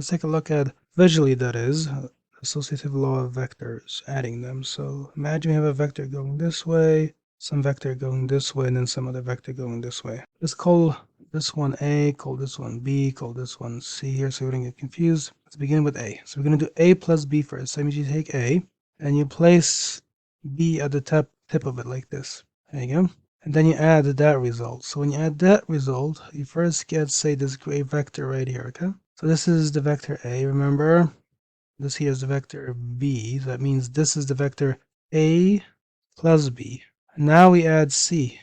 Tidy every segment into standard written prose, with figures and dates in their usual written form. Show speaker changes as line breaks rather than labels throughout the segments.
Let's take a look at visually, that is, associative law of vectors, adding them. So imagine we have a vector going this way, some vector going this way, and then some other vector going this way. Let's call this one A, call this one B, call this one C here so we don't get confused. Let's begin with A. So we're going to do A plus B first. So that means you take A and you place B at the tip of it like this. There you go. And then you add that result. So when you add that result, you first get, say, this gray vector right here, okay? So this is the vector A, remember? This here is the vector B. So that means this is the vector A plus B. And now we add C.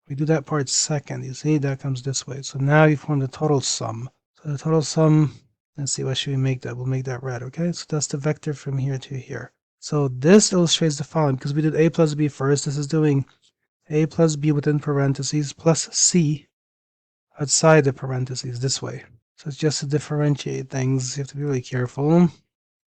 We do that part second. You see, that comes this way. So now you form the total sum. So the total sum, let's see, what should we make that? We'll make that red, okay? So that's the vector from here to here. So this illustrates the following, because we did A plus B first. This is doing A plus B within parentheses plus C outside the parentheses this way. So it's just to differentiate things. You have to be really careful.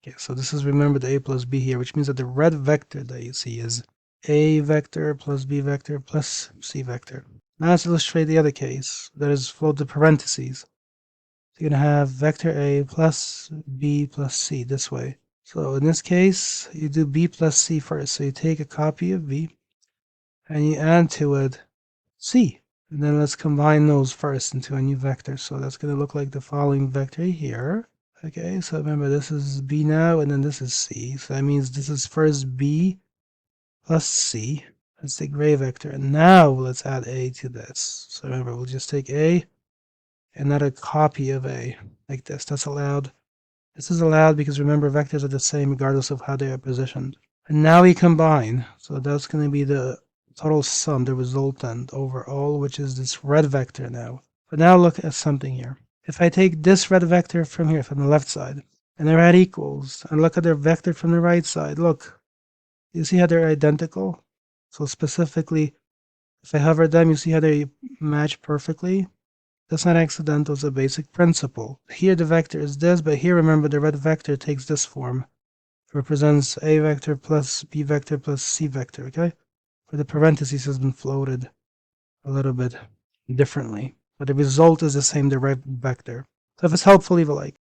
Okay, so this is, remember, the A plus B here, which means that the red vector that you see is A vector plus B vector plus C vector. Now let's illustrate the other case, that is float the parentheses. So you're going to have vector A plus B plus C this way. So in this case, you do B plus C first. So you take a copy of B and you add to it C. And then let's combine those first into a new vector. So that's going to look like the following vector here. Okay, so remember, this is B now, and then this is C. So that means this is first B plus C. That's the gray vector. And now let's add A to this. So remember, we'll just take A and add a copy of A like this. That's allowed. This is allowed because, remember, vectors are the same regardless of how they are positioned. And now we combine. So that's going to be the total sum, the resultant overall, which is this red vector now. But now look at something here. If I take this red vector from here, from the left side, and they're at equals, and look at their vector from the right side, look. You see how they're identical? So specifically, if I hover them, you see how they match perfectly? That's not accidental, it's a basic principle. Here the vector is this, but here, remember, the red vector takes this form. It represents A vector plus B vector plus C vector, okay? Where the parentheses has been floated a little bit differently. But the result is the same, the right vector. So if it's helpful, leave a like.